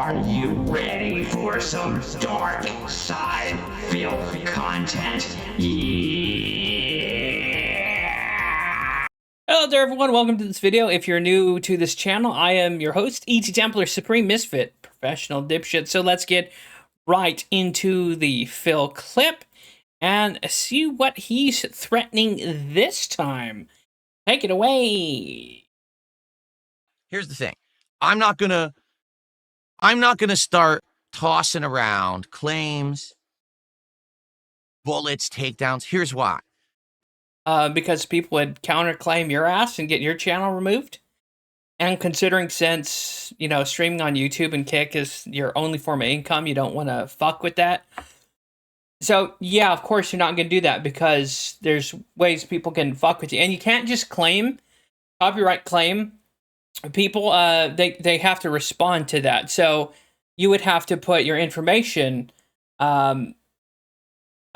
Are you ready for some dark side filth content? Yeah! Hello there everyone, welcome to this video. If you're new to this channel, I am your host, ETTemplar, Supreme Misfit, Professional Dipshit. So let's get right into the Phil clip and see what he's threatening this time. Take it away. Here's the thing. I'm not gonna start tossing around claims, bullets, takedowns. Here's why. Because people would counterclaim your ass and get your channel removed. And considering since, you know, streaming on YouTube and Kick is your only form of income, you don't want to fuck with that. So, yeah, of course you're not going to do that because there's ways people can fuck with you. And you can't just claim, copyright claim. People, they have to respond to that. So you would have to put your information, I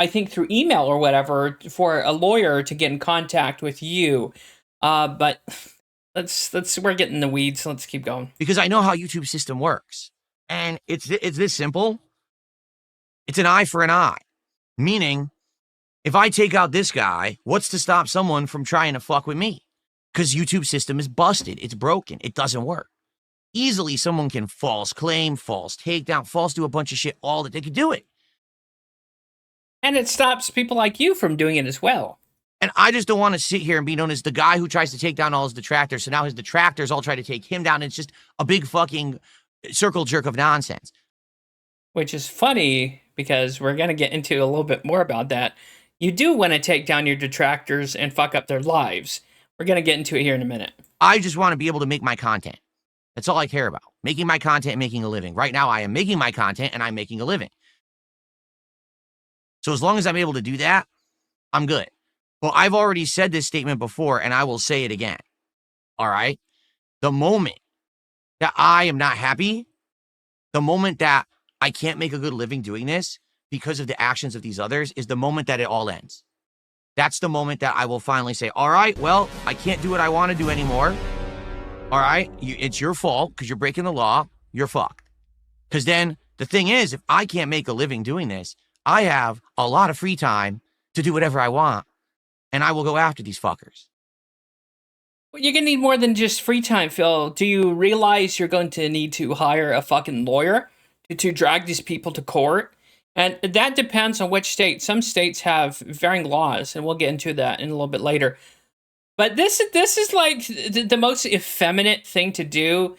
think through email or whatever, for a lawyer to get in contact with you. But we're getting in the weeds. So let's keep going. Because I know how YouTube system works. And it's this simple. It's an eye for an eye. Meaning, if I take out this guy, what's to stop someone from trying to fuck with me? Because YouTube system is busted. It's broken. It doesn't work. Easily, someone can false claim, false takedown, false do a bunch of shit, all that they could do it. And it stops people like you from doing it as well. And I just don't want to sit here and be known as the guy who tries to take down all his detractors. So now his detractors all try to take him down. And it's just a big fucking circle jerk of nonsense. Which is funny because we're going to get into a little bit more about that. You do want to take down your detractors and fuck up their lives. We're going to get into it here in a minute. I just want to be able to make my content. That's all I care about. Making my content and making a living. Right now, I am making my content and I'm making a living. So as long as I'm able to do that, I'm good. Well, I've already said this statement before and I will say it again. All right? The moment that I am not happy, the moment that I can't make a good living doing this because of the actions of these others is the moment that it all ends. That's the moment that I will finally say, all right, well, I can't do what I want to do anymore. All right, it's your fault because you're breaking the law. You're fucked. Because then the thing is, if I can't make a living doing this, I have a lot of free time to do whatever I want. And I will go after these fuckers. Well, you're going to need more than just free time, Phil. Do you realize you're going to need to hire a fucking lawyer to drag these people to court? And that depends on which state. Some states have varying laws, and we'll get into that in a little bit later. But this is like the most effeminate thing to do,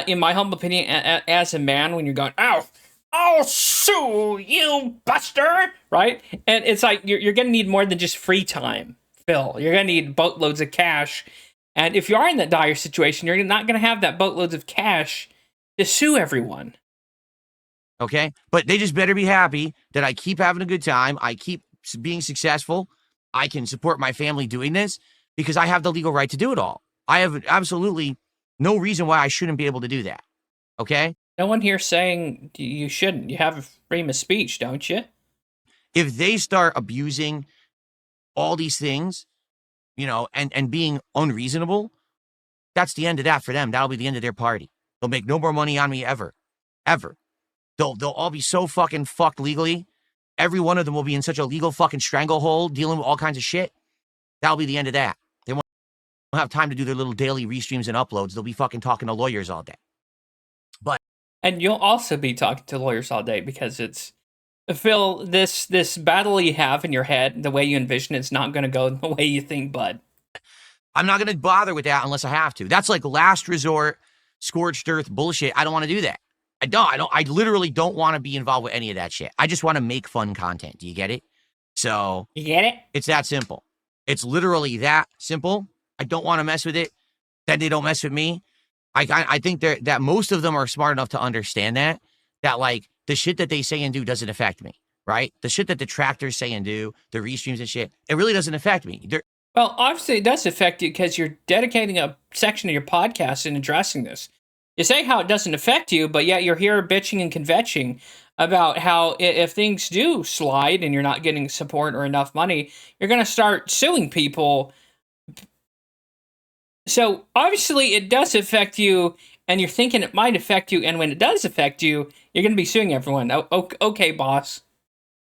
in my humble opinion, as a man, when you're going, ow, I'll sue you, buster, right? And it's like, you're going to need more than just free time, Phil. You're going to need boatloads of cash. And if you are in that dire situation, you're not going to have that boatloads of cash to sue everyone. Okay? But they just better be happy that I keep having a good time. I keep being successful. I can support my family doing this because I have the legal right to do it all. I have absolutely no reason why I shouldn't be able to do that. Okay? No one here saying you shouldn't. You have freedom of speech, don't you? If they start abusing all these things, you know, and being unreasonable, that's the end of that for them. That'll be the end of their party. They'll make no more money on me ever. Ever. They'll all be so fucking fucked legally. Every one of them will be in such a legal fucking stranglehold, dealing with all kinds of shit. That'll be the end of that. They won't have time to do their little daily restreams and uploads. They'll be fucking talking to lawyers all day. And you'll also be talking to lawyers all day because it's, Phil, this battle you have in your head, the way you envision it's not going to go the way you think, bud. I'm not going to bother with that unless I have to. That's like last resort, scorched earth bullshit. I don't want to do that. I literally don't want to be involved with any of that shit. I just want to make fun content. Do you get it? So. You get it? It's that simple. It's literally that simple. I don't want to mess with it. Then they don't mess with me. I think that most of them are smart enough to understand that like the shit that they say and do doesn't affect me, right? The shit that the detractors say and do, the restreams and shit, it really doesn't affect me. Well, obviously it does affect you because you're dedicating a section of your podcast in addressing this. You say how it doesn't affect you, but yet you're here bitching and convetching about how if things do slide and you're not getting support or enough money, you're going to start suing people. So obviously it does affect you and you're thinking it might affect you, and when it does affect you, you're going to be suing everyone. Okay, boss.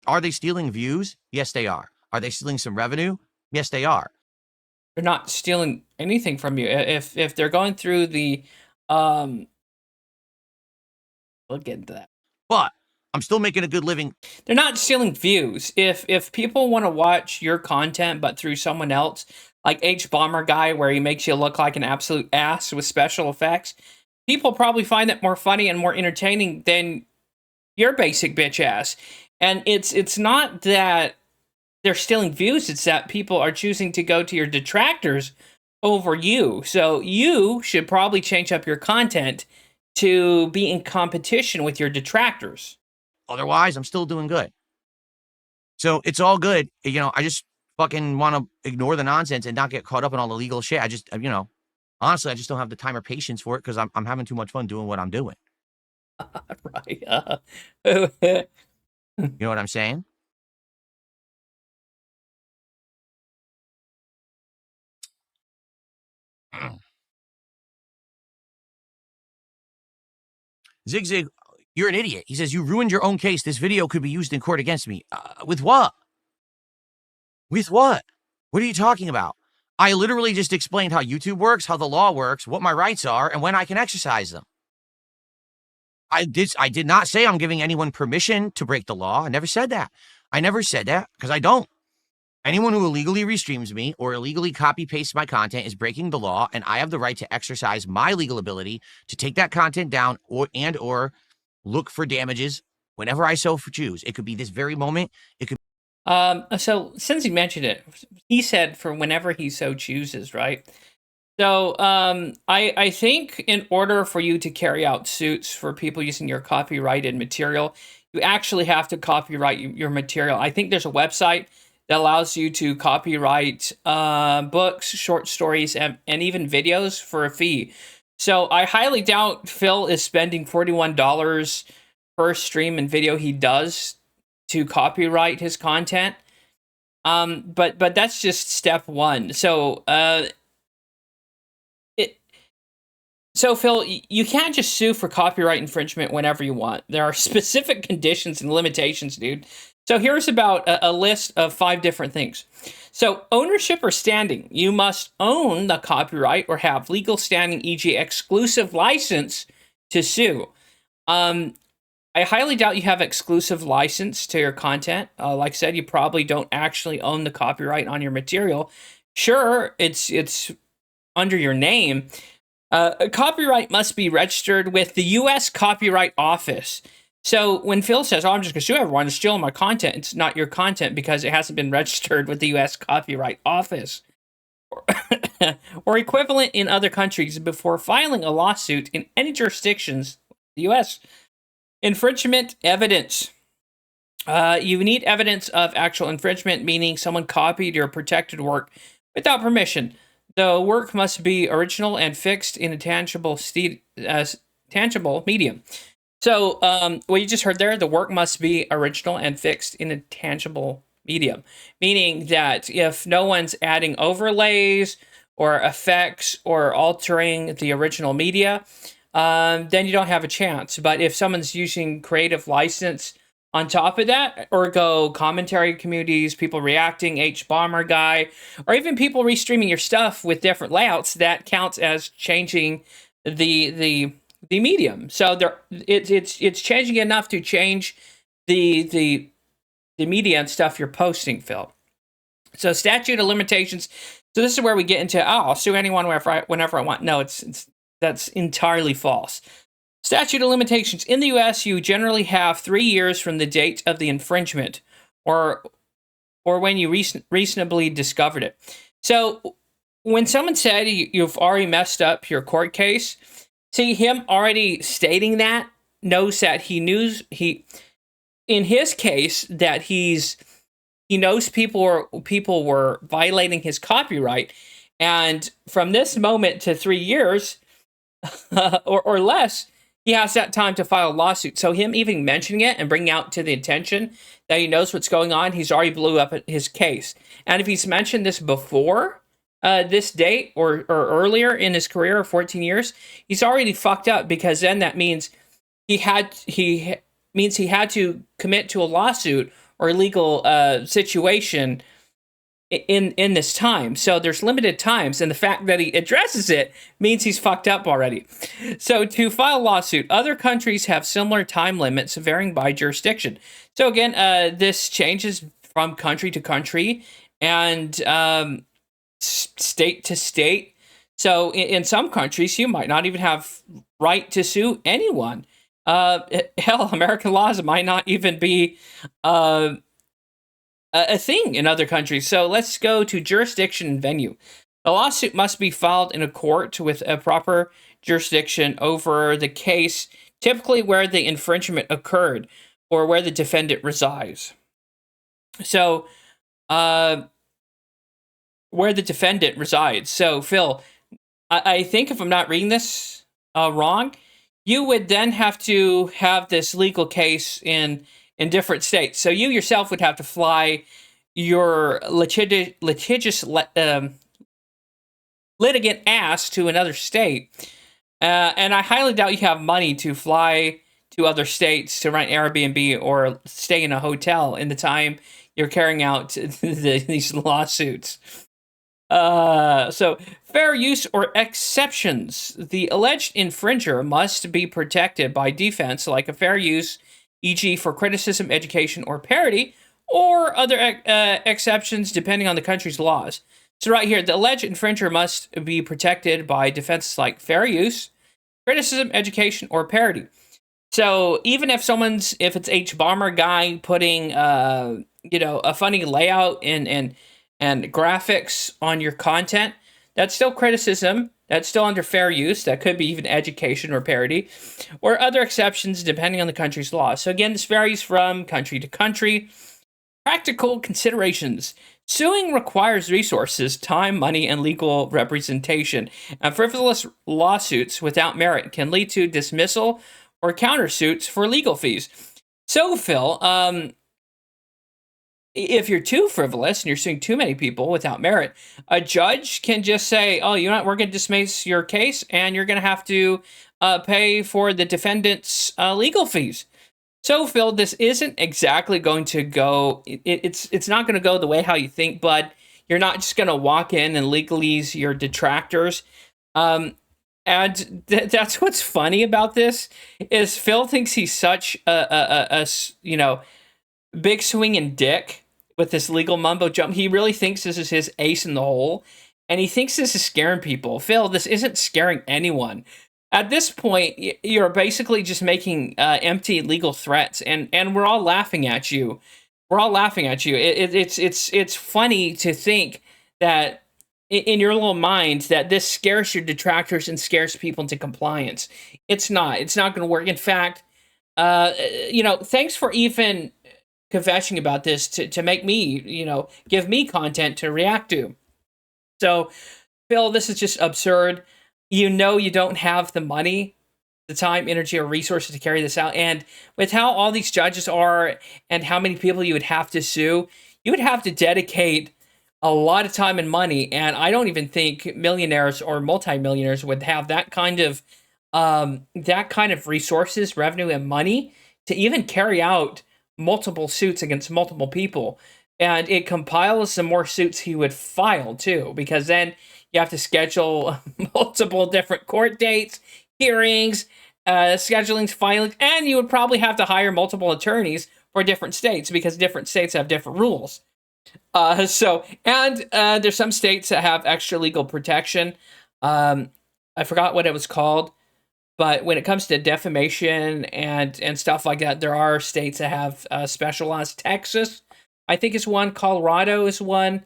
Are they stealing views? Yes, they are. Are they stealing some revenue? Yes, they are. They're not stealing anything from you. If they're going through the, we'll get into that. But I'm still making a good living. They're not stealing views. If people want to watch your content, but through someone else, like H-Bomber Guy, where he makes you look like an absolute ass with special effects, people probably find that more funny and more entertaining than your basic bitch ass. And it's not that they're stealing views, it's that people are choosing to go to your detractors over you. So you should probably change up your content to be in competition with your detractors. Otherwise, I'm still doing good. So it's all good. You know, I just fucking want to ignore the nonsense and not get caught up in all the legal shit. I just, you know, honestly, I just don't have the time or patience for it because I'm having too much fun doing what I'm doing. Right. You know what I'm saying? Zig, you're an idiot. He says, you ruined your own case. This video could be used in court against me. With what? With what? What are you talking about? I literally just explained how YouTube works, how the law works, what my rights are, and when I can exercise them. I did not say I'm giving anyone permission to break the law. I never said that. I never said that because I don't. Anyone who illegally restreams me or illegally copy-pastes my content is breaking the law, and I have the right to exercise my legal ability to take that content down or look for damages whenever I so choose. It could be this very moment. It could. So since he mentioned it, he said for whenever he so chooses, right? So I think in order for you to carry out suits for people using your copyrighted material, you actually have to copyright your material. I think there's a website that allows you to copyright books, short stories, and even videos for a fee. So I highly doubt Phil is spending $41 per stream and video he does to copyright his content. But that's just step one. So So, Phil, you can't just sue for copyright infringement whenever you want. There are specific conditions and limitations, dude. So here's about a list of 5 different things. So, ownership or standing. You must own the copyright or have legal standing, e.g. exclusive license to sue. I highly doubt you have exclusive license to your content. Like I said, you probably don't actually own the copyright on your material. Sure, it's under your name. A copyright must be registered with the U.S. Copyright Office. So when Phil says, I'm just going to sue everyone, it's stealing my content, it's not your content because it hasn't been registered with the U.S. Copyright Office. Or equivalent in other countries before filing a lawsuit in any jurisdictions, the U.S. Infringement evidence. You need evidence of actual infringement, meaning someone copied your protected work without permission. The work must be original and fixed in a tangible medium. So, what you just heard there, the work must be original and fixed in a tangible medium. Meaning that if no one's adding overlays or effects or altering the original media, then you don't have a chance. But if someone's using creative license on top of that, or go commentary communities, people reacting, H-Bomber Guy, or even people restreaming your stuff with different layouts, that counts as changing the medium. So it's changing enough to change the media and stuff you're posting, Phil. So statute of limitations. So this is where we get into, I'll sue anyone whenever I want. No, that's entirely false. Statute of limitations. In the U.S., you generally have 3 years from the date of the infringement or when you reasonably discovered it. So when someone said you've already messed up your court case, see, him already stating that knows that in his case, that he knows people were violating his copyright. And from this moment to 3 years or less, he has that time to file a lawsuit. So him even mentioning it and bringing out to the attention that he knows what's going on, he's already blew up his case. And if he's mentioned this before, this date or earlier in his career, 14 years, he's already fucked up, because then that means he had to commit to a lawsuit or illegal situation in this time. So there's limited times, and the fact that he addresses it means he's fucked up already. So to file a lawsuit, other countries have similar time limits varying by jurisdiction. So again, this changes from country to country and state to state. So in some countries, you might not even have right to sue anyone. Hell, American laws might not even be a thing in other countries. So let's go to jurisdiction and venue. A lawsuit must be filed in a court with a proper jurisdiction over the case, typically where the infringement occurred or where the defendant resides. So, where the defendant resides. So, Phil, I think if I'm not reading this wrong, you would then have to have this legal case in different states. So you yourself would have to fly your litigious litigant ass to another state. And I highly doubt you have money to fly to other states to rent Airbnb or stay in a hotel in the time you're carrying out these lawsuits. So, fair use or exceptions. The alleged infringer must be protected by defense, like a fair use, e.g. for criticism, education, or parody, or other exceptions depending on the country's laws. So right here, the alleged infringer must be protected by defenses like fair use, criticism, education, or parody. So even if if it's H-Bomber guy putting, a funny layout and graphics on your content, that's still criticism. That's still under fair use. That could be even education or parody, or other exceptions depending on the country's law. So again, this varies from country to country. Practical considerations. Suing requires resources, time, money, and legal representation. And frivolous lawsuits without merit can lead to dismissal or countersuits for legal fees. So, Phil, if you're too frivolous and you're suing too many people without merit, a judge can just say, oh, you know what, we're going to dismiss your case and you're going to have to pay for the defendant's legal fees. So, Phil, this isn't exactly going to go, it's not going to go the way how you think, but you're not just going to walk in and legalese your detractors. And that's what's funny about this, is Phil thinks he's such a big swinging dick with this legal mumbo jump. He really thinks this is his ace in the hole, and he thinks this is scaring people. Phil, this isn't scaring anyone. At this point, you're basically just making empty legal threats, and we're all laughing at you. We're all laughing at you. It's funny to think that in your little mind that this scares your detractors and scares people into compliance. It's not. It's not going to work. In fact, thanks for even confessing about this to make me, give me content to react to. So, Phil, this is just absurd. You don't have the money, the time, energy, or resources to carry this out. And with how all these judges are and how many people you would have to sue, you would have to dedicate a lot of time and money. And I don't even think millionaires or multimillionaires would have that kind of resources, revenue, and money to even carry out multiple suits against multiple people. And it compiles some more suits he would file too, because then you have to schedule multiple different court dates, hearings, schedulings, filings, and you would probably have to hire multiple attorneys for different states, because different states have different rules. There's some states that have extra legal protection. I forgot what it was called, but when it comes to defamation and stuff like that, there are states that have special laws. Texas, I think, is one. Colorado is one.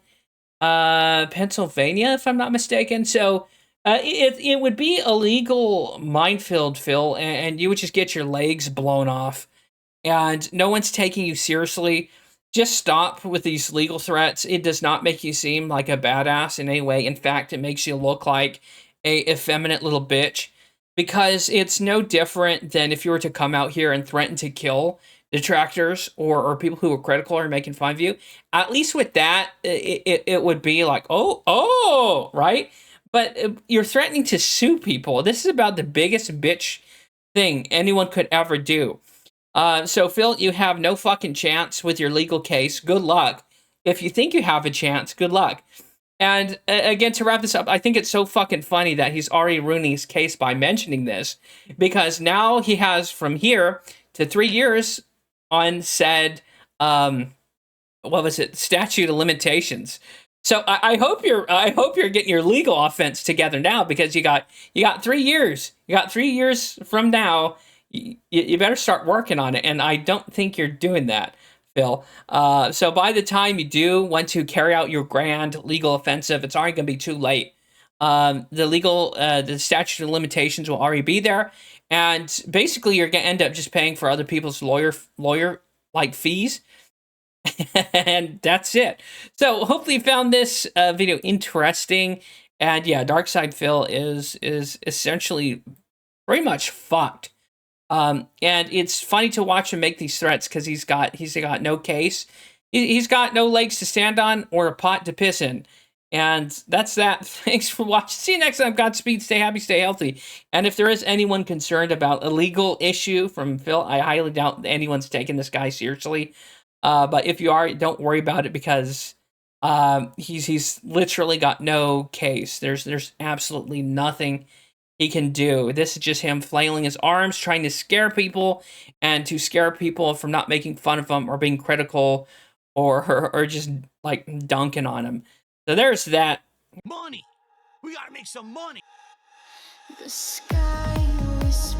Pennsylvania, if I'm not mistaken. So it would be a legal minefield, Phil, and you would just get your legs blown off, and no one's taking you seriously. Just stop with these legal threats. It does not make you seem like a badass in any way. In fact, it makes you look like a effeminate little bitch, because it's no different than if you were to come out here and threaten to kill detractors or people who are critical or making fun of you, at least with that, it would be like, oh, right? But you're threatening to sue people. This is about the biggest bitch thing anyone could ever do. So, Phil, you have no fucking chance with your legal case. Good luck. If you think you have a chance, good luck. And again, to wrap this up, I think it's so fucking funny that he's already ruining his case by mentioning this, because now he has from here to 3 years on said, what was it, statute of limitations. So I hope you're getting your legal offense together now, because you got 3 years. You got 3 years from now. You better start working on it, and I don't think you're doing that, Phil. So by the time you do want to carry out your grand legal offensive, it's already going to be too late. The statute of limitations will already be there, and basically you're going to end up just paying for other people's lawyer like fees. And that's it. So hopefully you found this video interesting. And yeah, Darkside Phil is essentially pretty much fucked. And it's funny to watch him make these threats, because he's got no case. He's got no legs to stand on or a pot to piss in. And that's that. Thanks for watching. See you next time. Godspeed. Stay happy. Stay healthy. And if there is anyone concerned about a legal issue from Phil, I highly doubt anyone's taking this guy seriously. But if you are, don't worry about it, because he's literally got no case. There's absolutely nothing he can do. This is just him flailing his arms, trying to scare people, and to scare people from not making fun of him or being critical or just like dunking on him. So there's that. Money. We gotta make some money. The sky whispers.